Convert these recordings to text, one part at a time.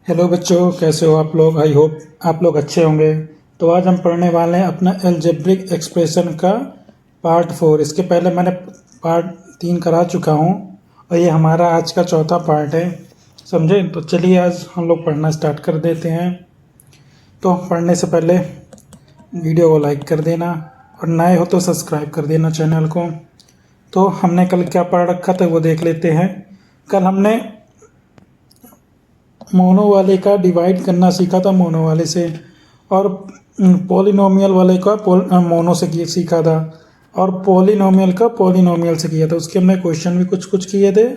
Hello बच्चों, कैसे हो आप लोग। आई होप आप लोग अच्छे होंगे। तो आज हम पढ़ने वाले हैं अपना एल्जेब्रिक एक्सप्रेशन का पार्ट 4। इसके पहले मैंने पार्ट 3 करा चुका हूँ और ये हमारा आज का चौथा पार्ट है। समझे? तो चलिए आज हम लोग पढ़ना स्टार्ट कर देते हैं। तो पढ़ने से पहले वीडियो को लाइक कर देना और नए हो तो सब्सक्राइब कर देना चैनल को। तो हमने कल क्या पढ़ रखा था वो देख लेते हैं। कल हमने मोनो वाले का डिवाइड करना सीखा था मोनो वाले से, और पॉलिनोमियल वाले का मोनो से सीखा था, और पॉलिनोमियल का पॉलिनोमियल से किया था। उसके हमने क्वेश्चन भी कुछ कुछ किए थे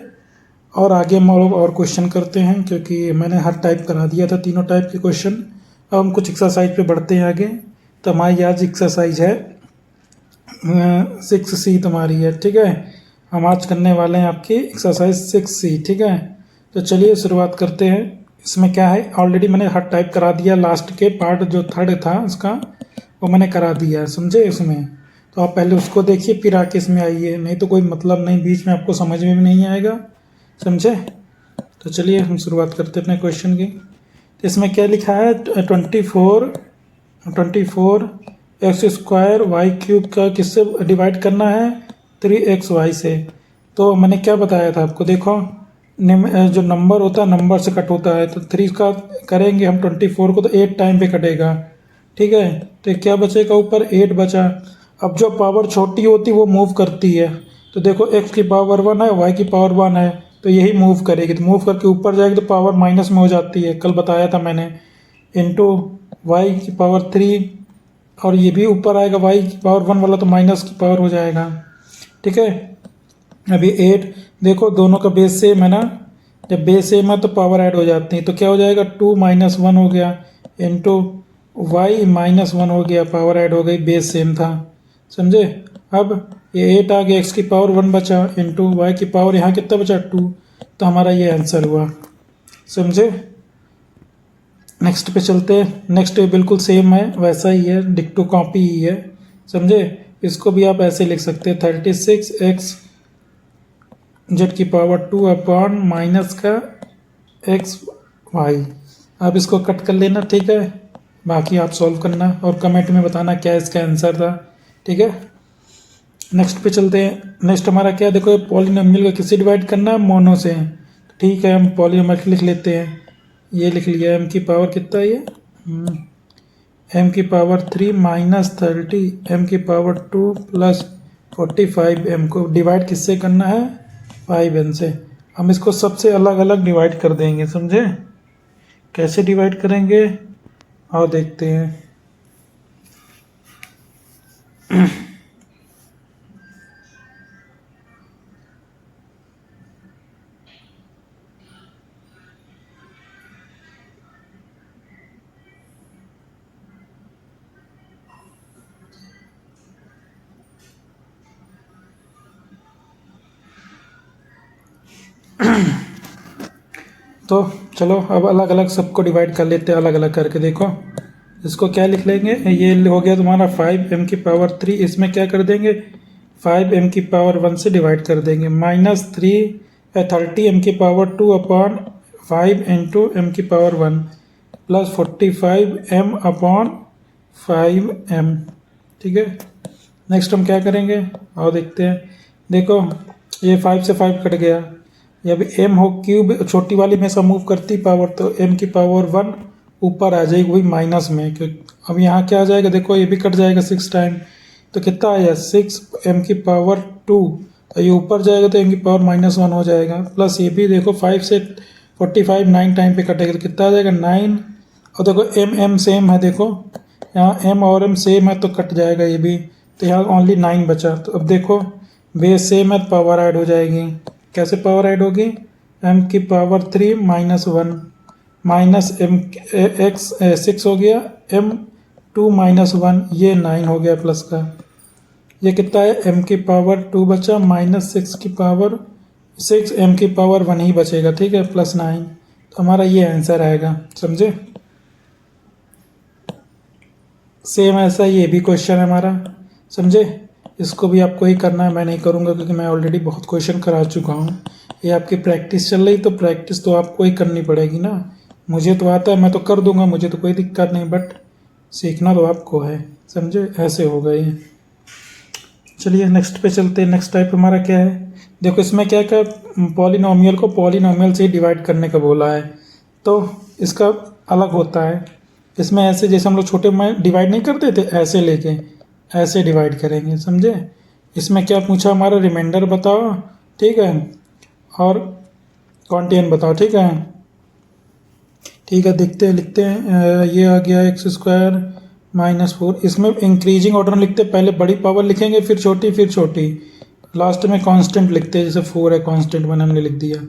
और आगे हम लोग और क्वेश्चन करते हैं क्योंकि मैंने हर टाइप करा दिया था, तीनों टाइप के क्वेश्चन। अब हम कुछ एक्सरसाइज पे बढ़ते हैं आगे। तो हमारी आज एक्सरसाइज है 6C तुम्हारी है, ठीक है। हम आज करने वाले हैं आपकी एक्सरसाइज 6C, ठीक है। तो चलिए शुरुआत करते हैं। इसमें क्या है, ऑलरेडी मैंने हर टाइप करा दिया। लास्ट के पार्ट जो थर्ड था उसका वो मैंने करा दिया है, समझे। इसमें तो आप पहले उसको देखिए फिर आके इसमें आइए, नहीं तो कोई मतलब नहीं, बीच में आपको समझ में भी नहीं आएगा, समझे। तो चलिए हम शुरुआत करते हैं अपने क्वेश्चन की। तो इसमें क्या लिखा है, 24 एक्स स्क्वायर वाई क्यूब का किससे डिवाइड करना है, 3xy से। तो मैंने क्या बताया था आपको, देखो जो नंबर होता है नंबर से कट होता है। तो 3 का करेंगे हम 24 को तो 8 टाइम पे कटेगा, ठीक है। तो क्या बचेगा, ऊपर 8 बचा। अब जो पावर छोटी होती है वो मूव करती है। तो देखो x की पावर 1 है, y की पावर 1 है, तो यही मूव करेगी। तो मूव करके ऊपर जाएगी तो पावर माइनस में हो जाती है, कल बताया था मैंने। इंटू वाई की पावर 3, और ये भी ऊपर आएगा y की पावर 1 वाला, तो माइनस की पावर हो जाएगा, ठीक है। अभी 8 देखो दोनों का बेस सेम है ना, जब बेस सेम है तो पावर ऐड हो जाती है। तो क्या हो जाएगा, 2 - 1 हो गया, इंटू वाई -1 हो गया, पावर ऐड हो गई, बेस सेम था, समझे। अब ये 8 आ गया, x की पावर 1 बचा, इंटू वाई की पावर यहाँ कितना बचा, 2। तो हमारा ये आंसर हुआ, समझे। नेक्स्ट पे चलते हैं। नेक्स्ट बिल्कुल सेम है, वैसा ही है, डिक्टो कॉपी ही है, समझे। इसको भी आप ऐसे लिख सकते हैं, 36x जेड की पावर 2 अपॉन माइनस का एक्स वाई। आप इसको कट कर लेना, ठीक है। बाकी आप सॉल्व करना और कमेंट में बताना क्या इसका आंसर था, ठीक है। नेक्स्ट पे चलते हैं। नेक्स्ट हमारा क्या, देखो पॉलिनोमियल का किससे डिवाइड करना है, मोनो से, ठीक है। हम पॉलिनोमियल लिख लेते हैं, ये लिख लिया, m की पावर कितना है ये, m की पावर 3 - 30 m की पावर 2 प्लस 45 m को डिवाइड किससे करना है, 5n से। हम इसको सबसे अलग अलग डिवाइड कर देंगे, समझे। कैसे डिवाइड करेंगे और देखते हैं। तो चलो अब अलग अलग सबको डिवाइड कर लेते हैं, अलग अलग करके। देखो इसको क्या लिख लेंगे, ये हो गया तुम्हारा 5m की पावर 3, इसमें क्या कर देंगे, 5m की पावर 1 से डिवाइड कर देंगे, -30m की पावर 2 अपॉन 5 इंटू m की power 1 plus 45m upon 5m, ठीक है। नेक्स्ट हम क्या करेंगे और देखते हैं। देखो ये 5 से 5 कट गया, जब m हो क्यूब छोटी वाली में से मूव करती पावर, तो m की पावर 1 ऊपर आ जाएगी वही माइनस में, क्योंकि अब यहाँ क्या आ जाएगा, देखो ये भी कट जाएगा 6 टाइम, तो कितना आया 6 m की पावर 2, तो ये ऊपर जाएगा तो m की पावर -1 हो जाएगा, प्लस ये भी देखो 5 से 45 9 टाइम पे कटेगा, तो कितना आ जाएगा 9। और देखो m सेम है, देखो यहाँ m और m सेम है तो कट जाएगा ये भी, तो यहाँ ओनली 9 बचा। तो अब देखो बेस सेम है तो पावर ऐड हो जाएगी। कैसे पावर ऐड होगी, m की पावर 3 -1 माइनस m x 6 हो गया, m 2 -1 ये 9 हो गया प्लस का, ये कितना है, m की पावर 2 बचा, -6 की पावर 6, m की पावर 1 ही बचेगा, ठीक है, प्लस 9। तो हमारा ये आंसर आएगा, समझे। सेम ऐसा ये भी क्वेश्चन है हमारा, समझे। इसको भी आपको ही करना है, मैं नहीं करूँगा क्योंकि मैं ऑलरेडी बहुत क्वेश्चन करा चुका हूँ। ये आपकी प्रैक्टिस चल रही, तो प्रैक्टिस तो आपको ही करनी पड़ेगी ना, मुझे तो आता है, मैं तो कर दूंगा, मुझे तो कोई दिक्कत नहीं, बट सीखना तो आपको है, समझे। ऐसे होगा ये। चलिए नेक्स्ट पे चलते हैं। नेक्स्ट टाइप हमारा क्या है, देखो इसमें क्या क्या पॉलिनोमियल को पॉलिनोमियल से डिवाइड करने का बोला है, तो इसका अलग होता है। इसमें ऐसे जैसे हम लोग छोटे में डिवाइड नहीं करते थे, ऐसे लेके ऐसे डिवाइड करेंगे, समझे। इसमें क्या पूछा हमारा, रिमाइंडर बताओ, ठीक है, और कॉन्टेन बताओ, ठीक है। ठीक है, देखते हैं, लिखते हैं। ये आ गया x² -4। इसमें इंक्रीजिंग ऑर्डर में लिखते हैं, पहले बड़ी पावर लिखेंगे, फिर छोटी, लास्ट में कांस्टेंट लिखते हैं। जैसे 4 है, कांस्टेंट 1 हमने लिख दिया,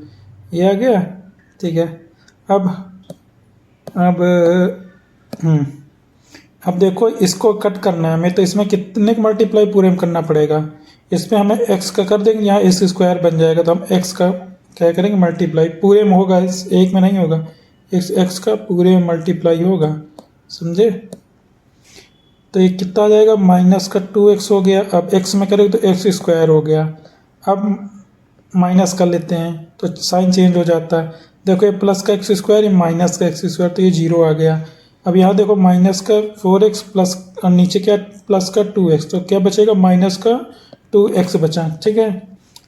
ये आ गया, ठीक है। अब अब देखो इसको कट करना है हमें, तो इसमें कितने का मल्टीप्लाई पूरे में करना पड़ेगा। इसमें हमें x का कर देंगे, यहाँ x² बन जाएगा, तो हम x का क्या करेंगे, मल्टीप्लाई पूरे में होगा, इस एक में नहीं होगा, x का पूरे में मल्टीप्लाई होगा, समझे। तो ये कितना आ जाएगा, -2x हो गया। अब x में करेंगे तो x² हो गया। अब माइनस कर लेते हैं तो साइन चेंज हो जाता है। देखो ये प्लस का x², ये माइनस का x², तो ये 0 आ गया। अब यहाँ देखो माइनस का 4x प्लस, और नीचे क्या प्लस का 2x, तो क्या बचेगा, माइनस का 2x बचा, ठीक है।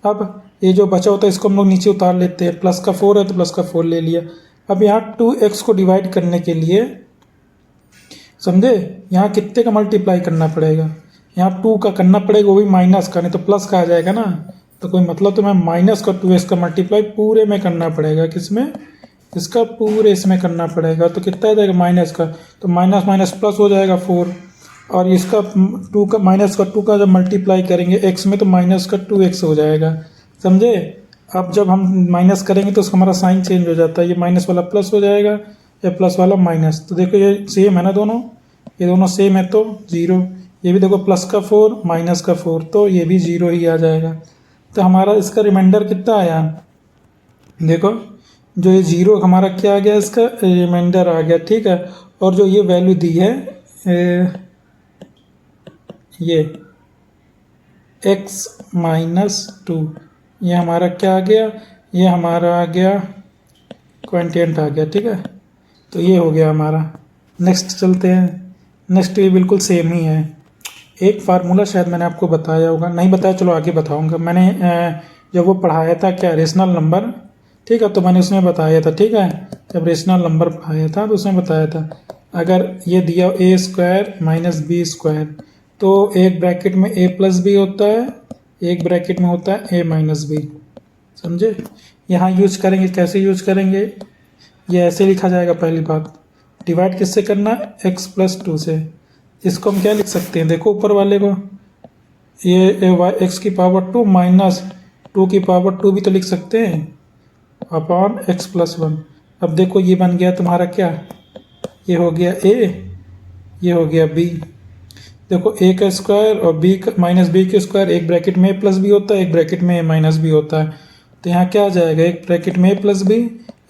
अब ये जो बचा होता है इसको हम लोग नीचे उतार लेते हैं, प्लस का 4 है तो प्लस का 4 ले लिया। अब यहाँ 2x को डिवाइड करने के लिए, समझे, यहाँ कितने का मल्टीप्लाई करना पड़ेगा, यहाँ 2 का करना पड़ेगा, वो भी माइनस का, नहीं तो प्लस का आ जाएगा ना, तो कोई मतलब, तो मैं माइनस का 2x का मल्टीप्लाई पूरे में करना पड़ेगा, किसमें, इसका पूरे इसमें करना पड़ेगा। तो कितना आ जाएगा, माइनस का, तो माइनस माइनस प्लस हो जाएगा 4, और इसका 2 का माइनस का 2 का जब मल्टीप्लाई करेंगे x में, तो माइनस का 2x हो जाएगा, समझे। अब जब हम माइनस करेंगे तो उसका हमारा साइन चेंज हो जाता है, ये माइनस वाला प्लस हो जाएगा, या प्लस वाला माइनस। तो देखो ये सेम है ना दोनों, ये दोनों सेम है, तो 0। ये भी देखो प्लस का 4 माइनस का 4, तो ये भी 0 ही आ जाएगा। तो हमारा इसका रिमाइंडर कितना आया, देखो जो ये 0 हमारा क्या आ गया, इसका रिमाइंडर आ गया, ठीक है। और जो ये वैल्यू दी है, ये x-2, ये हमारा क्या आ गया, ये हमारा आ गया क्वांटिएंट आ गया, ठीक है। तो ये हो गया हमारा। नेक्स्ट चलते हैं। नेक्स्ट ये बिल्कुल सेम ही है। एक फार्मूला शायद मैंने आपको बताया होगा, नहीं बताया, चलो आगे बताऊंगा। मैंने जब वो पढ़ाया था क्या, रेशनल नंबर, ठीक है, तो मैंने उसमें बताया था, ठीक है। जब रेशनल नंबर पढ़ाया था तो उसमें बताया था, अगर ये दिया a² - b², तो एक ब्रैकेट में a + b होता है, एक ब्रैकेट में होता है a - b, समझे। यहाँ यूज करेंगे, कैसे यूज करेंगे, ये ऐसे लिखा जाएगा। पहली बात, डिवाइड किससे करना है, x + 2 से। इसको हम क्या लिख सकते हैं, देखो ऊपर वाले को, ये x की पावर 2 - 2 की पावर 2 भी तो लिख सकते हैं, अपॉन x + 1। अब देखो ये बन गया तुम्हारा क्या, ये हो गया a, ये हो गया b। देखो a का स्क्वायर और b का -b के स्क्वायर, एक ब्रैकेट में a + b होता है, एक ब्रैकेट में a - b होता है। तो यहाँ क्या आ जाएगा, एक ब्रैकेट में a + b,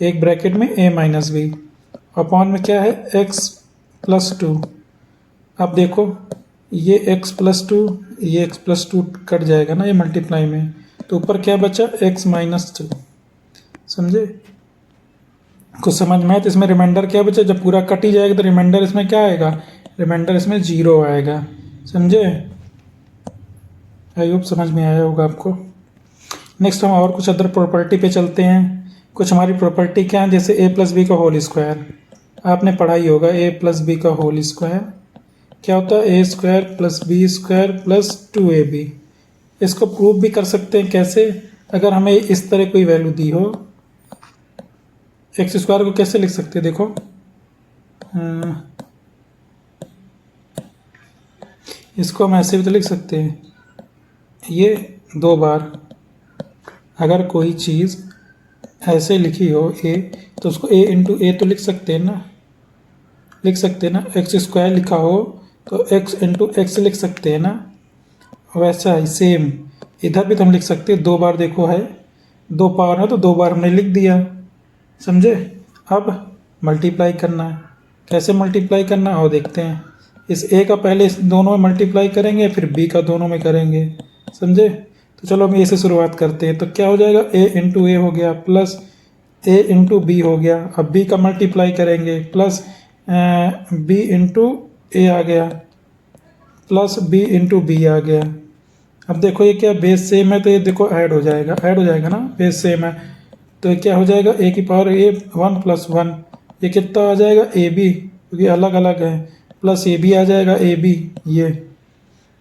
एक ब्रैकेट में a - b, अपॉन में क्या है x + 2। अब देखो ये x + 2, ये x + 2 कट जाएगा ना ये मल्टीप्लाई में, तो ऊपर क्या बचा, x - 2, समझे। कुछ समझ में आए, तो इसमें रिमाइंडर क्या बचा, जब पूरा कट ही जाएगा तो रिमाइंडर इसमें क्या आएगा, रिमाइंडर इसमें 0 आएगा, समझे। आई होप समझ में आया होगा आपको। नेक्स्ट हम और कुछ अदर प्रॉपर्टी पे चलते हैं। कुछ हमारी प्रॉपर्टी क्या है, जैसे a + b का होल स्क्वायर, आपने पढ़ाई होगा, a + b का होल स्क्वायर क्या होता है, a² + b² + 2ab। इसको प्रूव भी कर सकते हैं, कैसे, अगर हमें इस तरह कोई वैल्यू दी हो, x² को कैसे लिख सकते हैं, देखो इसको हम ऐसे भी तो लिख सकते हैं, ये 2 बार अगर कोई चीज़ ऐसे लिखी हो a, तो उसको a × a तो लिख सकते हैं ना, लिख सकते हैं ना। x² लिखा हो तो x × x लिख सकते हैं ना। वैसा ही सेम इधर भी तो हम लिख सकते हैं, 2 बार देखो है, 2 पावर है तो 2 बार हमने लिख दिया, समझे। अब मल्टीप्लाई करना है, कैसे मल्टीप्लाई करना है और देखते हैं। इस a का पहले इस दोनों में मल्टीप्लाई करेंगे, फिर b का दोनों में करेंगे, समझे। तो चलो हम a से शुरुआत करते हैं, तो क्या हो जाएगा, a × a हो गया, प्लस ए इंटू बी हो गया। अब बी का मल्टीप्लाई करेंगे प्लस बी इंटू ए आ गया प्लस बी इंटू बी आ गया। अब देखो ये क्या बेस सेम है तो ये देखो ऐड हो जाएगा ना, बेस सेम है तो ये क्या हो जाएगा ए की पावर ए 1 प्लस 1, ये कितना आ जाएगा ए बी क्योंकि अलग अलग है, प्लस ए बी आ जाएगा ए बी ये,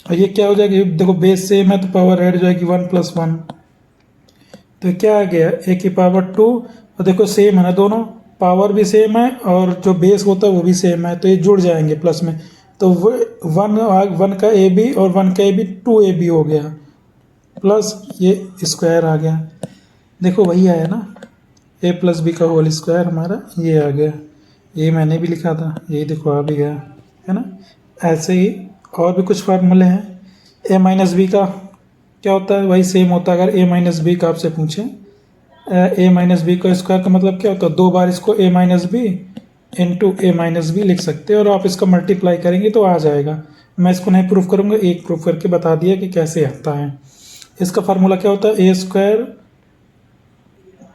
और ये क्या हो जाएगा, ये देखो बेस सेम है तो पावर ऐड हो जाएगी 1 प्लस 1, तो क्या आ गया ए की पावर 2, और देखो सेम है ना दोनों, पावर भी सेम है और जो बेस होता है वो भी सेम है तो ये जुड़ जाएंगे प्लस में, तो वो 1 का ए बी और 1 का ए बी 2 ए बी हो गया प्लस ये स्क्वायर आ गया। देखो वही आया ना, ए प्लस बी का होल स्क्वायर हमारा ये आ गया, ये मैंने भी लिखा था, यही देखो आ भी गया है ना। ऐसे ही और भी कुछ फार्मूले हैं। ए माइनस बी का क्या होता है, वही सेम होता है। अगर ए माइनस बी का आपसे पूछें, ए माइनस बी का स्क्वायर का मतलब क्या होता है, 2 बार इसको ए माइनस बी इंटू ए माइनस बी लिख सकते हैं और आप इसका मल्टीप्लाई करेंगे तो आ जाएगा। मैं इसको नहीं प्रूफ करूँगा, एक प्रूफ करके बता दिया कि कैसे आता है। इसका फार्मूला क्या होता है, ए square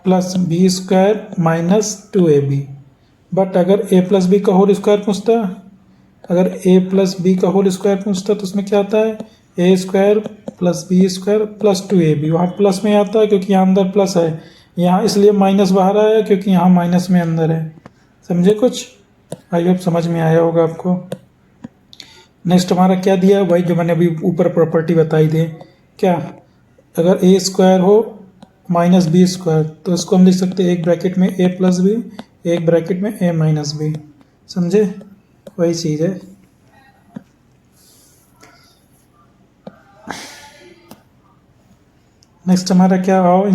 plus B square minus 2ab। But अगर ए प्लस बी का होल स्क्वायर पूछता, अगर ए प्लस बी का होल स्क्वायर पूछता तो उसमें क्या आता है, ए square plus B square plus 2ab। वहाँ प्लस में आता है क्योंकि यहाँ अंदर प्लस है, यहाँ इसलिए माइनस बाहर आया क्योंकि यहाँ माइनस में अंदर है। समझे कुछ, आई होप समझ में आया होगा आपको। नेक्स्ट हमारा क्या दिया है, वही जो मैंने अभी ऊपर प्रॉपर्टी बताई थी। क्या, अगर ए स्क्वायर हो माइनस बी स्क्वायर तो इसको हम लिख सकते हैं एक ब्रैकेट में ए प्लस बी, एक ब्रैकेट में ए माइनस बी। समझे, वही चीज़ है। नेक्स्ट हमारा क्या आओ,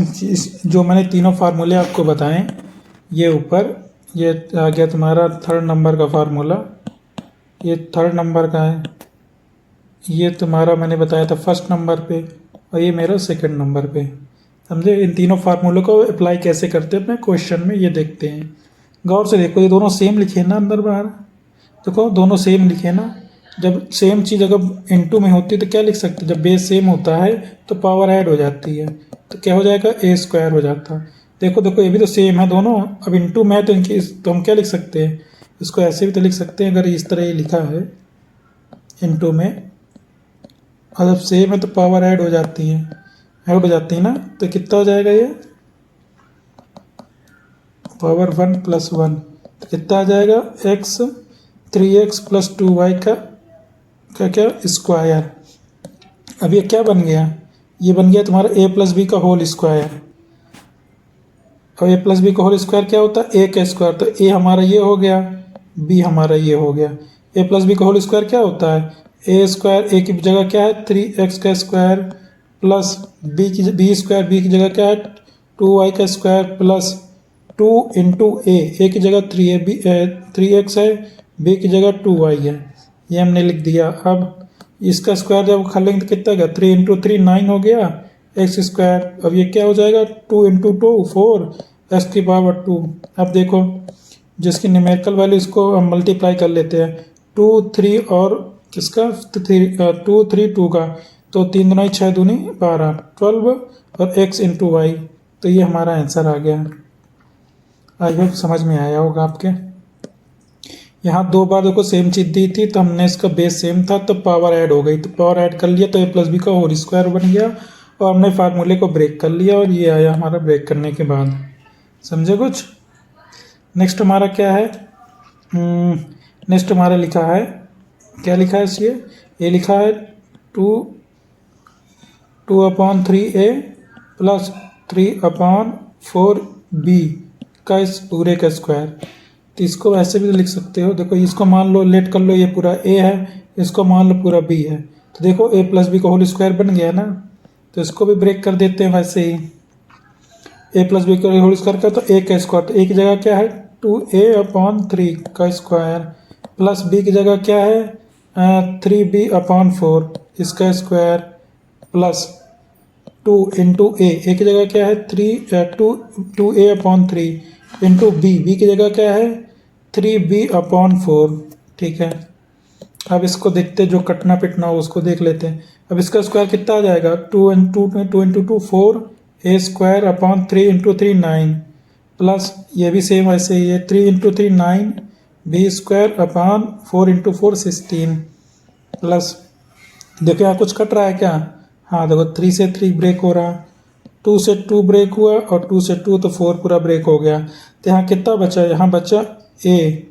जो मैंने तीनों फार्मूले आपको बताएं, ये ऊपर ये आ गया तुम्हारा 3rd नंबर का फार्मूला, ये 3rd नंबर का है, ये तुम्हारा मैंने बताया था 1st नंबर पे, और ये मेरा 2nd नंबर पे। समझे, इन तीनों फार्मूलों को अप्लाई कैसे करते हैं अपने क्वेश्चन में, ये देखते हैं। गौर से देखो, ये दोनों सेम लिखे ना अंदर बाहर, देखो दोनों सेम लिखे ना। जब सेम चीज़ अगर इनटू में होती है तो क्या लिख सकते हैं, जब बेस सेम होता है तो पावर ऐड हो जाती है, तो क्या हो जाएगा, ए स्क्वायर हो जाता है। देखो देखो ये भी तो सेम है दोनों, अब इनटू में है तो इनकी तो हम क्या लिख सकते हैं, इसको ऐसे भी तो लिख सकते हैं। अगर इस तरह ये लिखा है इनटू में, और जब सेम है तो पावर ऐड हो जाती है, ऐड हो जाती है ना, तो कितना हो जाएगा, ये पावर 1 प्लस 1, तो कितना आ जाएगा, x 3x प्लस 2y का क्या स्क्वायर। अब ये क्या बन गया, ये बन गया तुम्हारा ए प्लस बी का होल स्क्वायर। और ए प्लस बी का होल स्क्वायर क्या होता है, ए का स्क्वायर, तो ए हमारा ये हो गया, बी हमारा ये हो गया। ए प्लस बी का होल स्क्वायर क्या होता है, ए स्क्वायर, ए की जगह क्या है 3x का square plus B square, B की जगह क्या है 2y का स्क्वायर प्लस 2 इंटू ए की जगह 3x है, बी की जगह 2y है, ये हमने लिख दिया। अब इसका स्क्वायर जब खा लेंगे तो कितना गया, 3 इंटू 3 9 हो गया एक्स स्क्वायर। अब ये क्या हो जाएगा, 2 इंटू 2 4 एक्स की पावर 2। अब देखो जिसकी न्यूमेरिकल वैल्यू, इसको हम मल्टीप्लाई कर लेते हैं, 2 3 और किसका 2 3 2 का, तो 3 दूनी 6 दूनी 12 12 और x इंटू वाई, तो ये हमारा आंसर आ गया। आई होप समझ में आया होगा आपके। यहाँ 2 बार देखो सेम चीज़ दी थी तो हमने इसका बेस सेम था तो पावर ऐड हो गई, तो पावर ऐड कर लिया तो ए प्लस बी का होल स्क्वायर बन गया और हमने फार्मूले को ब्रेक कर लिया और ये आया हमारा ब्रेक करने के बाद। समझे कुछ। नेक्स्ट हमारा क्या है, नेक्स्ट हमारा लिखा है, क्या लिखा है इसलिए, ये लिखा है 2/3a प्लस 3/4b का इस पूरे का स्क्वायर। तो इसको ऐसे भी लिख सकते हो, देखो इसको मान लो, लेट कर लो, ये पूरा a है, इसको मान लो पूरा b है, तो देखो a प्लस बी का होल स्क्वायर बन गया ना, तो इसको भी ब्रेक कर देते हैं वैसे ही। a प्लस बी का होल स्क्वायर का, तो a का स्क्वायर, तो a की जगह क्या है 2a/3 का स्क्वायर प्लस b की जगह क्या है 3b/4 इसका स्क्वायर प्लस 2 इंटू a की जगह क्या है 2a/3 इंटू b की जगह क्या है 3b/4। ठीक है, अब इसको देखते जो कटना पिटना हो उसको देख लेते हैं। अब इसका स्क्वायर कितना आ जाएगा, 2 into 2 4 a² upon 3 into 3 9, plus ये भी सेम ऐसे ही है, 3 into 3 9 B square upon 4 into 4 16 plus, देखो यहाँ कुछ कट रहा है क्या? हाँ देखो 3 से 3 ब्रेक हो रहा, 2 से 2 ब्रेक हुआ और 2 से 2 तो 4 पूरा ब्रेक हो गया। तो यहाँ कितना बचा? यहाँ बचा ए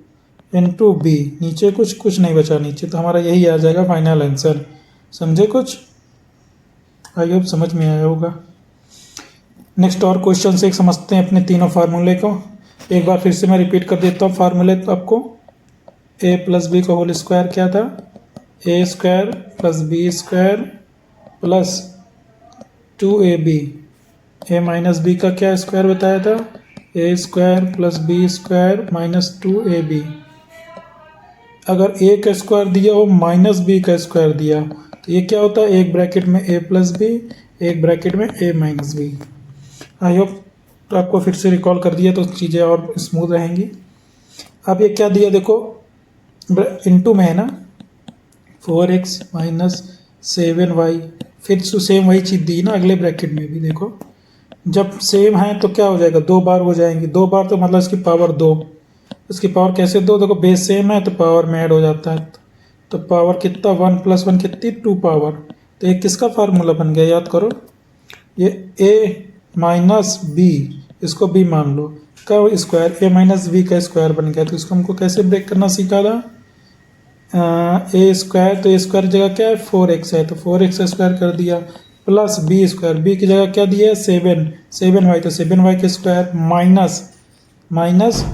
इंटू बी, नीचे कुछ नहीं बचा नीचे, तो हमारा यही आ जाएगा फाइनल आंसर। समझे कुछ? आई होप समझ में आया होगा। नेक्स्ट और क्वेश्चन से एक समझते हैं अपने तीनों फार्मूले को। एक बार फिर से मैं रिपीट कर देता हूँ फार्मूले तो आपको। ए प्लस बी का होल स्क्वायर क्या था? A square plus B square plus 2ab। A minus b का क्या स्क्वायर बताया था? A square plus B square minus 2ab। अगर ए का स्क्वायर दिया हो माइनस बी का स्क्वायर दिया तो ये क्या होता है? एक ब्रैकेट में ए प्लस बी, एक ब्रैकेट में ए माइनस बी। आई होप तो आपको फिर से रिकॉल कर दिया तो चीज़ें और स्मूथ रहेंगी। अब ये क्या दिया देखो, इनटू में है ना, 4x माइनस 7y, फिर सेम वही चीज़ दी ना अगले ब्रैकेट में भी। देखो जब सेम है तो क्या हो जाएगा? 2 बार हो जाएंगी, 2 बार तो मतलब इसकी पावर 2। इसकी पावर कैसे 2? देखो बेस सेम है तो पावर में ऐड हो जाता है, तो पावर कितना? 1 प्लस 1 कितनी? 2 पावर। तो ये किसका फार्मूला बन गया? याद करो, ये ए माइनस बी, इसको बी मान लो, का स्क्वायर ए माइनस बी का स्क्वायर बन गया। तो इसको हमको कैसे ब्रेक करना सीखा था? ए स्क्वायर, तो ए स्क्वायर जगह क्या है? 4x है, तो 4x स्क्वायर कर दिया प्लस बी स्क्वायर, बी की जगह क्या दिया है? 7y, तो 7y के स्क्वायर माइनस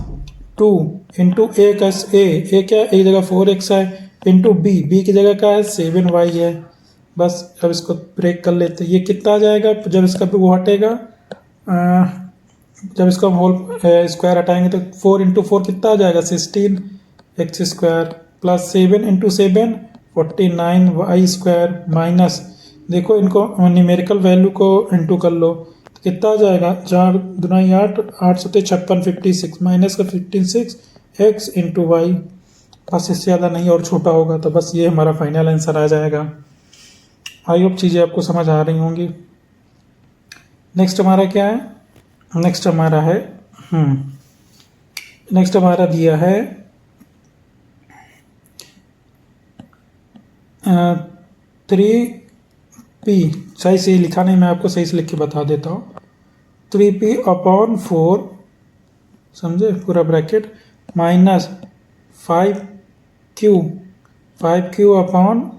2 इंटू ए का ए क्या है? ए जगह 4x है इंटू बी की जगह क्या है? 7y है। बस अब इसको ब्रेक कर लेते हैं। ये कितना आ जाएगा जब इसका वो हटेगा? जब इसका होल स्क्वायर हटाएंगे तो 4 इंटू 4 कितना आ जाएगा? 16x square plus 7 into 7 49y square minus, देखो इनको न्यूमेरिकल वैल्यू को इंटू कर लो तो कितना आ जाएगा? 4 दूनी 8, 8 सत्ते 56 56 माइनस का 56 x इंटू वाई। बस इससे ज़्यादा नहीं और छोटा होगा, तो बस ये हमारा फाइनल आंसर आ जाएगा। आई होप चीज़ें आपको समझ आ रही होंगी। नेक्स्ट हमारा क्या है? नेक्स्ट हमारा है नेक्स्ट हमारा दिया है 3p, सही से लिखा नहीं, मैं आपको सही से लिख के बता देता हूँ। 3p अपॉन 4, समझे, पूरा bracket minus 5q upon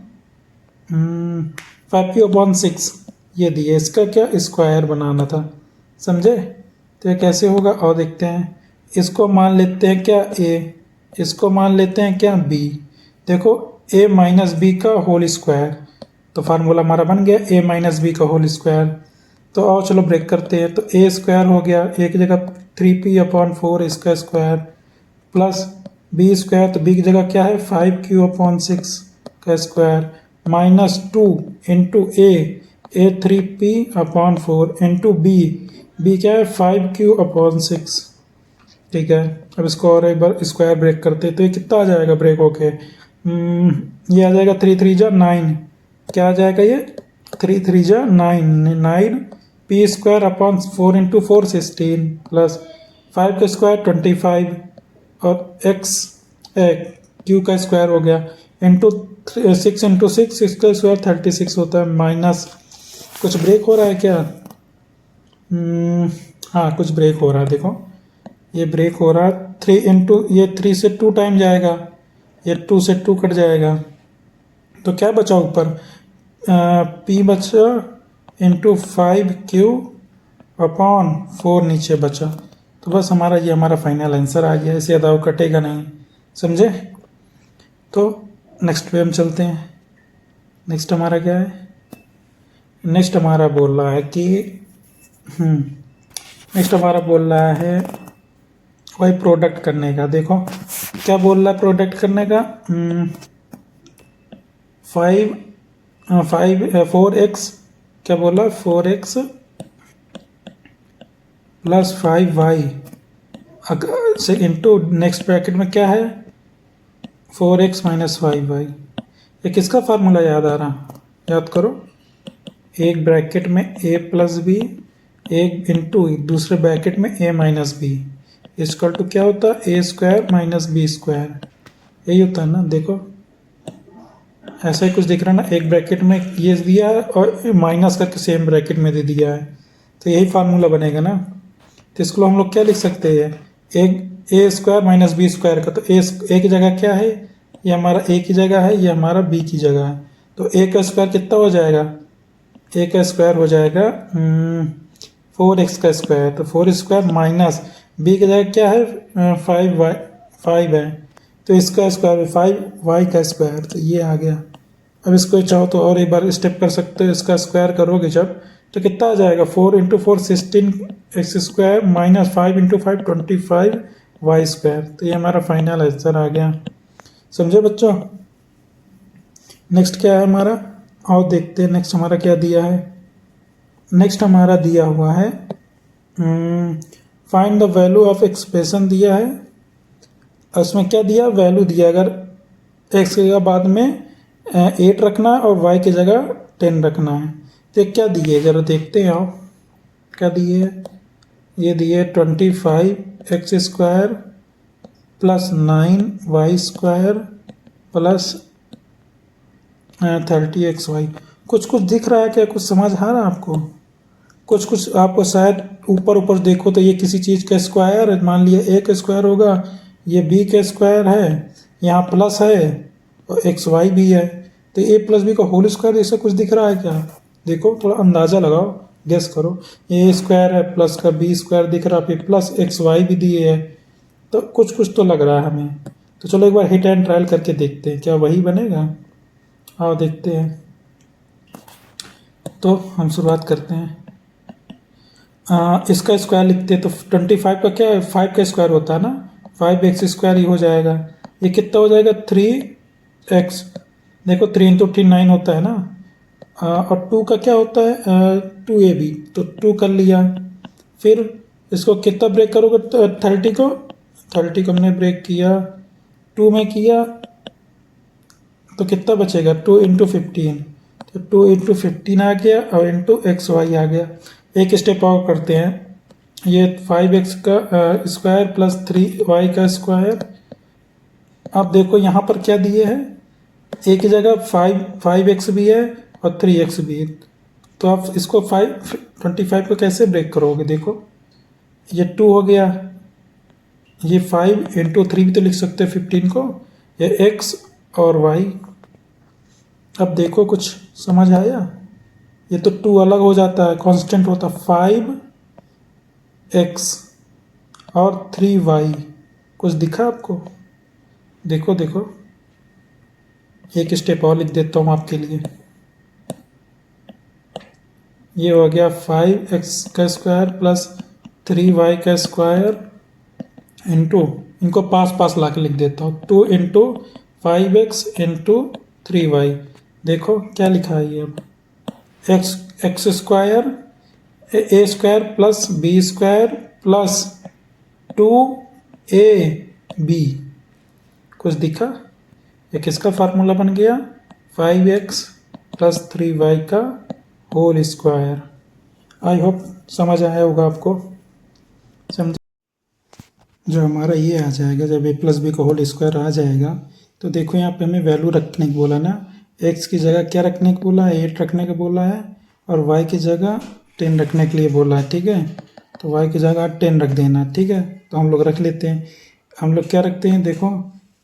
5q upon 6 ये दिए। इसका क्या स्क्वायर बनाना था, समझे? तो ये कैसे होगा और देखते हैं। इसको मान लेते हैं क्या? a, इसको मान लेते हैं क्या? b। देखो a माइनस बी का होल स्क्वायर, तो फार्मूला हमारा बन गया a माइनस बी का होल स्क्वायर। तो आओ चलो ब्रेक करते हैं। तो a स्क्वायर हो गया, a की जगह 3p अपॉन 4 इसका स्क्वायर प्लस b स्क्वायर, तो b की जगह क्या है? 5q अपॉन 6 का स्क्वायर माइनस 2 इंटू ए 3p अपॉन 4 इंटू बी क्या है? 5q upon 6। ठीक है, अब इसको और एक बार स्क्वायर ब्रेक करते तो ये कितना आ जाएगा ब्रेक होके? ये आ जाएगा 3 3 जा 9, क्या आ जाएगा ये? 3 3 जा 9 p square upon 4 into 4 16 plus 5 का स्क्वायर 25 और x q का स्क्वायर हो गया इंटू 6 इंटू 6 का स्क्वायर 36 होता है माइनस, कुछ ब्रेक हो रहा है क्या? हाँ कुछ ब्रेक हो रहा है, देखो ये ब्रेक हो रहा है। 3 इंटू ये 3 से 2 टाइम जाएगा, ये 2 से 2 कट जाएगा, तो क्या बचा ऊपर? p बचा इंटू 5q अपॉन 4 नीचे बचा। तो बस हमारा ये हमारा फाइनल आंसर आ गया, इसे ज़्यादा कटेगा नहीं, समझे? तो नेक्स्ट पे हम चलते हैं। नेक्स्ट हमारा क्या है? नेक्स्ट हमारा बोल रहा है कि नेक्स्ट हमारा बोल रहा है वही प्रोडक्ट करने का। देखो क्या बोल रहा है प्रोडक्ट करने का? 4x क्या बोला? 4x प्लस 5y से इंटू नेक्स्ट ब्रैकेट में क्या है? 4x minus 5y। ये किसका फार्मूला याद आ रहा? याद करो, एक ब्रैकेट में a प्लस बी एक इंटू दूसरे ब्रैकेट में a minus B equal to क्या होता है ए स्क्वायर माइनस बी स्क्वायर, यही होता है ना। देखो ऐसा ही कुछ दिख रहा है ना, एक ब्रैकेट में ये दिया है और माइनस करके सेम ब्रैकेट में दे दिया है, तो यही फार्मूला बनेगा ना। तो इसको हम लोग क्या लिख सकते हैं, एक ए स्क्वायर माइनस बी स्क्वायर का, तो ए की जगह क्या है, ये हमारा ए की जगह है, ये हमारा बी की जगह है। तो ए का स्क्वायर कितना हो जाएगा, ए का स्क्वायर हो जाएगा 4x का स्क्वायर, तो 4 स्क्वायर माइनस बी की जगह क्या है 5 है, तो इसका स्क्वायर 5y का स्क्वायर, तो ये आ गया। अब इसको चाहो तो और एक बार स्टेप कर सकते हो, इसका स्क्वायर करोगे जब तो कितना आ जाएगा 4 into 4 16x square minus 5 into 5 25y square, तो ये हमारा फाइनल आंसर आ गया। समझे बच्चों। नेक्स्ट क्या है हमारा, और देखते हैं नेक्स्ट हमारा क्या दिया है। नेक्स्ट हमारा दिया हुआ है find the value of expression दिया है, उसमें क्या दिया वैल्यू दिया, अगर x के बाद में 8 रखना है और y की जगह 10 रखना है, तो क्या दिए जरा देखते हैं आप क्या दिए है। ये दिए 25x square plus 9y square plus 30xy। कुछ कुछ दिख रहा है क्या, कुछ समझ आ रहा है आपको, कुछ कुछ आपको शायद ऊपर ऊपर देखो तो ये किसी चीज़ का स्क्वायर है, मान लिया a का स्क्वायर होगा, ये b का स्क्वायर है, यहाँ प्लस है और xy भी है, तो a प्लस बी का होल स्क्वायर ऐसा कुछ दिख रहा है क्या। देखो थोड़ा अंदाज़ा लगाओ, गेस करो, ए स्क्वायर है प्लस का बी स्क्वायर दिख रहा है, फिर प्लस XY भी दिए है, तो कुछ तो लग रहा है हमें। तो चलो एक बार हिट एंड ट्रायल करके देखते हैं क्या वही बनेगा। आओ देखते हैं। तो हम शुरुआत करते हैं, इसका स्क्वायर लिखते हैं, तो 25 का क्या है 5 का स्क्वायर होता है ना, 5x स्क्वायर ही हो जाएगा। ये कितना हो जाएगा 3x, देखो 3 इंटू 3 9 होता है ना, और 2 का क्या होता है 2ab, तो 2 कर लिया। फिर इसको कितना ब्रेक करोगे 30 को हमने ब्रेक किया 2 में किया, तो कितना बचेगा 2 इंटू 15, तो 2 इंटू 15 आ गया और इंटू XY आ गया। एक स्टेप और करते हैं, ये 5x का स्क्वायर प्लस 3y का स्क्वायर। अब देखो यहाँ पर क्या दिए हैं, एक की जगह 5x भी है और 3x भी है, तो आप इसको 25 को कैसे ब्रेक करोगे। देखो ये 2 हो गया, ये 5 इंटू 3 भी तो लिख सकते हैं 15 को, ये x और y। अब देखो कुछ समझ आया, ये तो 2 अलग हो जाता है, कांस्टेंट होता 5x और 3y। कुछ दिखा आपको, देखो देखो एक स्टेप और लिख देता हूँ आपके लिए। ये हो गया 5x का स्क्वायर प्लस 3y का स्क्वायर इंटू, इनको पास पास ला के लिख देता हूँ, 2 इंटू 5x इंटू 3y। देखो क्या लिखा है ये, अब x square a square plus B square plus 2ab। कुछ दिखा, ये किसका फार्मूला बन गया 5x प्लस 3y का होल स्क्वायर। आई होप समझ आया होगा आपको, समझ। जो हमारा ये आ जाएगा, जब a प्लस बी का होल स्क्वायर आ जाएगा, तो देखो यहाँ पे हमें वैल्यू रखने को बोला ना, x की जगह क्या रखने को बोला है 8 रखने को बोला है, और y की जगह 10 रखने के लिए बोला है, ठीक है। तो y की जगह 10 रख देना, ठीक है। तो हम लोग रख लेते हैं, हम लोग क्या रखते हैं, देखो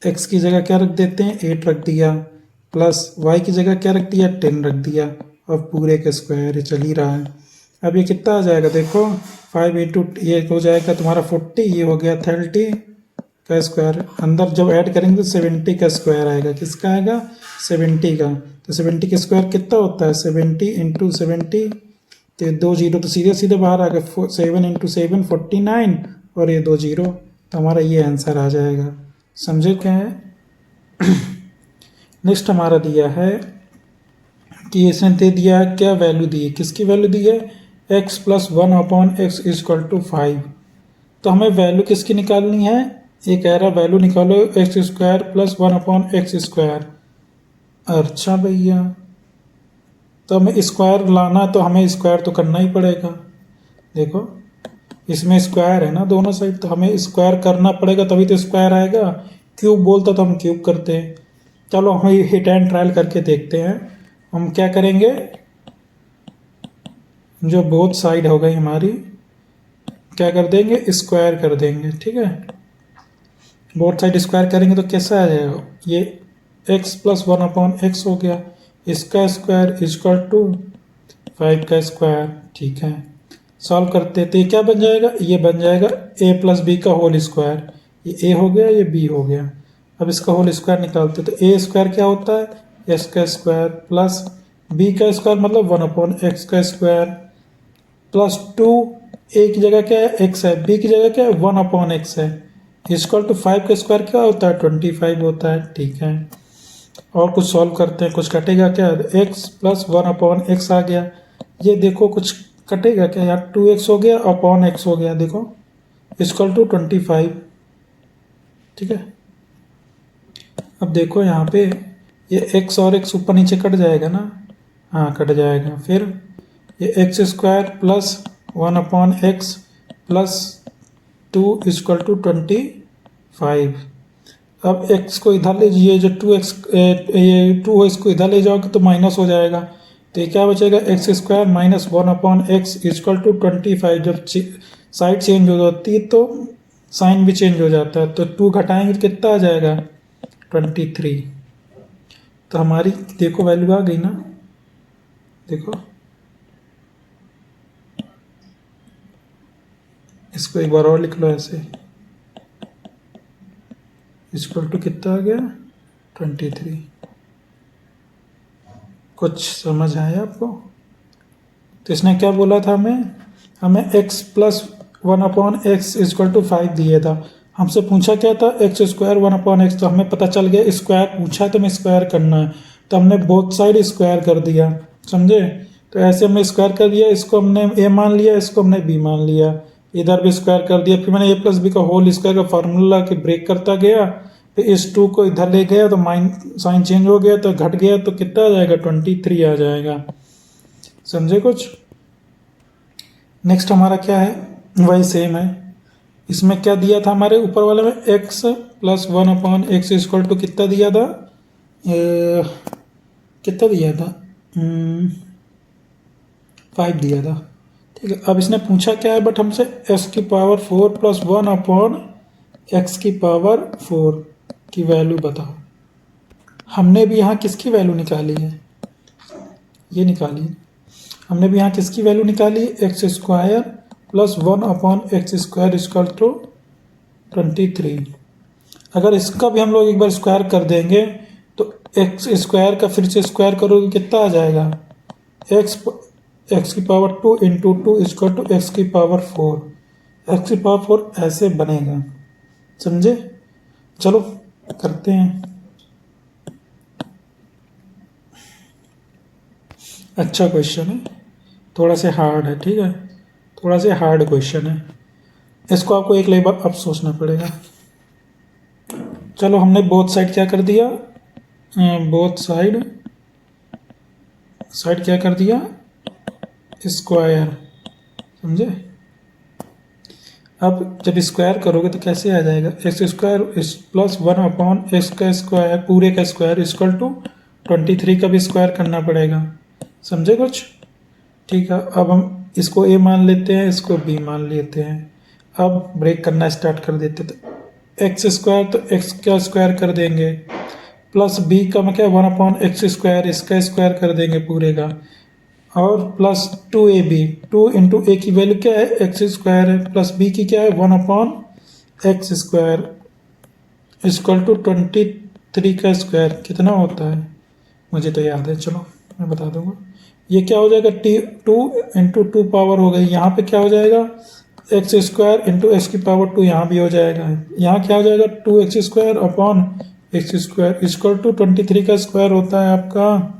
x की जगह क्या रख देते हैं 8 रख दिया, प्लस y की जगह क्या रख दिया 10 रख दिया, और पूरे का स्क्वायर ये चल ही रहा है। अब ये कितना आ जाएगा, देखो 5 इंटू ये हो जाएगा तुम्हारा 40, ये हो गया 30 का स्क्वायर, अंदर जब ऐड करेंगे तो 70 का स्क्वायर आएगा, किसका आएगा 70 का। तो 70 का स्क्वायर कितना होता है 70 इंटू 70, तो 2 जीरो तो सीधे सीधे बाहर आ गया, 7 इंटू 7 49, और ये 2 जीरो, तो हमारा ये आंसर आ जाएगा। समझे क्या है। नेक्स्ट हमारा दिया है कि इसने दे दिया है क्या वैल्यू दी है, किसकी वैल्यू दी है x plus 1 upon x equal to 5। तो हमें वैल्यू किसकी निकालनी है, ये कह रहा है वैल्यू निकालो x square plus 1 upon x square. अच्छा भैया, तो हमें स्क्वायर लाना, तो हमें स्क्वायर तो करना ही पड़ेगा। देखो इसमें स्क्वायर है ना दोनों साइड, तो हमें स्क्वायर करना पड़ेगा तभी तो स्क्वायर आएगा। क्यूब बोलता तो हम क्यूब करते हैं। चलो हम ये हिट एंड ट्रायल करके देखते हैं। हम क्या करेंगे, जो बोथ साइड हो गई हमारी, क्या कर देंगे, स्क्वायर कर देंगे। ठीक है, बोथ साइड स्क्वायर करेंगे तो कैसा आ जाएगा, ये x प्लस 1/x हो गया। इसका स्क्वायर इजक्वल टू 5 का स्क्वायर। ठीक है, सॉल्व करते तो ये क्या बन जाएगा, ये बन जाएगा a प्लस बी का होल स्क्वायर। ये a हो गया, ये b हो गया। अब इसका होल स्क्वायर निकालते तो a स्क्वायर क्या होता है, s का स्क्वायर प्लस b का स्क्वायर मतलब 1/x का स्क्वायर प्लस 2, a की जगह क्या है x है, b की जगह क्या है 1/x है, इक्वल टू 5 का स्क्वायर क्या होता है 25 होता है। ठीक है, और कुछ सॉल्व करते हैं, कुछ कटेगा क्या, x प्लस 1/x आ गया। ये देखो कुछ कटेगा क्या यार, 2x हो गया अपॉन x हो गया, देखो इक्वल टू 25। ठीक है, अब देखो यहाँ पे ये x और x ऊपर नीचे कट जाएगा ना, हाँ कट जाएगा। फिर ये x square plus 1/x plus 2 equal to 25। अब x को इधर ले, ये जो 2x ये 2 है इसको इधर ले जाओगे तो माइनस हो जाएगा, तो ये क्या बचेगा, x square minus 1/x equal to 25। जब साइड चेंज हो जाती है तो साइन भी चेंज हो जाता है, तो 2 घटाएंगे तो कितना आ जाएगा 23। तो हमारी देखो वैल्यू आ गई ना, देखो इसको एक बार और लिख लो ऐसे, इक्वल टू कितना आ गया 23। कुछ समझ आया आपको। तो इसने क्या बोला था, हमें x plus 1/x equal to 5 दिया था। हमसे पूछा क्या था, x स्क्वायर 1/x, तो हमें पता चल गया स्क्वायर पूछा तो हमें स्क्वायर करना है, तो हमने बोथ साइड स्क्वायर कर दिया, समझे। तो ऐसे हमने स्क्वायर कर दिया, इसको हमने a मान लिया, इसको हमने b मान लिया, इधर भी स्क्वायर कर दिया। फिर मैंने a प्लस बी का होल स्क्वायर का फार्मूला के ब्रेक करता गया, फिर इस 2 को इधर ले गया तो साइन चेंज हो गया तो घट गया, तो कितना आ जाएगा 23 आ जाएगा। समझे कुछ। नेक्स्ट हमारा क्या है, वही सेम है। इसमें क्या दिया था हमारे ऊपर वाले में, x plus 1/x equal to कितना दिया था, कितना दिया था 5 दिया था। ठीक है, अब इसने पूछा क्या है, बट हमसे x की पावर 4 प्लस 1/x की पावर 4 की वैल्यू बताओ। हमने भी यहाँ किसकी वैल्यू निकाली है, ये निकाली हमने भी यहाँ किसकी वैल्यू निकाली, x square plus 1/x square equal to 23। अगर इसका भी हम लोग एक बार स्क्वायर कर देंगे तो एक्स स्क्वायर का फिर से स्क्वायर करोगे कितना आ जाएगा, एक्स की power 2 into 2 equal to x की पावर 4। एक्स की पावर 4 ऐसे बनेगा, समझे। चलो करते हैं। अच्छा क्वेश्चन है, थोड़ा से हार्ड है, ठीक है, थोड़ा से हार्ड क्वेश्चन है, इसको आपको एक लेवल अब सोचना पड़ेगा। चलो हमने बोथ साइड क्या कर दिया, बोथ साइड क्या कर दिया स्क्वायर, समझे। अब जब स्क्वायर करोगे तो कैसे आ जाएगा, एक्स स्क्वायर प्लस 1/x का स्क्वायर पूरे का स्क्वायर इक्वल टू 23 का भी स्क्वायर करना पड़ेगा, समझे कुछ। ठीक है, अब हम इसको a मान लेते हैं, इसको b मान लेते हैं। अब ब्रेक करना स्टार्ट कर देते, तो एक्स स्क्वायर तो x का स्क्वायर कर देंगे, प्लस b का मैं क्या 1/x स्क्वायर, इसका स्क्वायर कर देंगे पूरे का, और प्लस 2ab, 2 इंटू ए की वैल्यू क्या है एक्स स्क्वायर है, प्लस b की क्या है 1/x स्क्वायर इक्वल टू 23 का स्क्वायर कितना होता है, मुझे तो याद है, चलो मैं बता दूंगा। ये क्या हो जाएगा 2 इंटू 2 पावर हो गई, यहाँ पे क्या हो जाएगा एक्स स्क्वायर इंटू एक्स की पावर 2, यहाँ भी हो जाएगा, यहाँ क्या हो जाएगा 2x square upon x square equal to 23 का स्क्वायर होता है आपका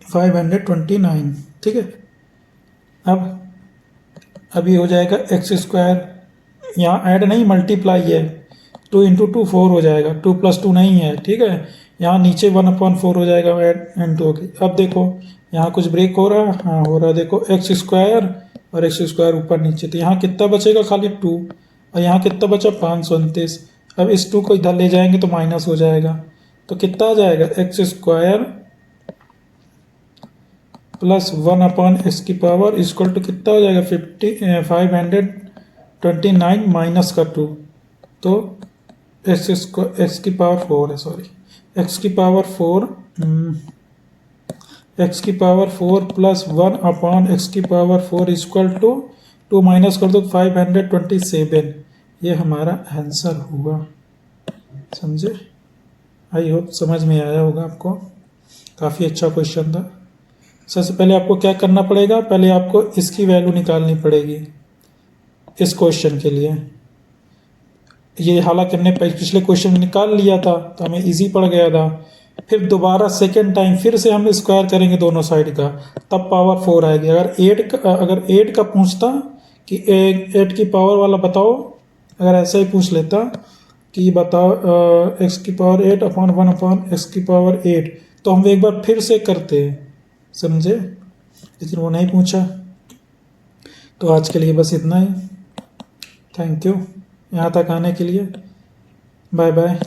529। ठीक है, अब ये हो जाएगा एक्स स्क्वायर, यहाँ ऐड नहीं मल्टीप्लाई है, 2 इंटू 2 4 हो जाएगा, 2 प्लस 2 नहीं है, ठीक है। यहाँ नीचे 1/4 हो जाएगा, एंड हो गई। अब देखो यहाँ कुछ ब्रेक हो रहा है, हाँ हो रहा है, देखो एक्स स्क्वायर और एक्स स्क्वायर ऊपर नीचे, तो यहाँ कितना बचेगा, खाली 2, और यहाँ कितना बचा 529। अब इस 2 को इधर ले जाएंगे तो माइनस हो जाएगा, तो कितना आ जाएगा, x square plus 1/x equal to कितना हो जाएगा, 529 माइनस का 2, तो एक्स की पावर 4 है, सॉरी एक्स की पावर 4 एक्स की पावर 4 प्लस 1/x की पावर 4 इक्वल टू 2 माइनस कर दो 527, ये हमारा आंसर हुआ। समझे? आई होप समझ में आया होगा आपको, काफ़ी अच्छा क्वेश्चन था। सबसे पहले आपको क्या करना पड़ेगा, पहले आपको इसकी वैल्यू निकालनी पड़ेगी इस क्वेश्चन के लिए। ये हालांकि हमने पिछले क्वेश्चन में निकाल लिया था तो हमें इजी पड़ गया था, फिर दोबारा सेकेंड टाइम फिर से हम स्क्वायर करेंगे दोनों साइड का, तब पावर 4 आएगी। अगर 8 का पूछता कि 8 की पावर वाला बताओ, अगर ऐसा ही पूछ लेता कि बताओ एक्स की पावर 8 अपॉन 1/x की पावर 8, तो हम एक बार फिर से करते, समझे, लेकिन वो नहीं पूछा। तो आज के लिए बस इतना ही। थैंक यू यहाँ तक आने के लिए। Bye bye.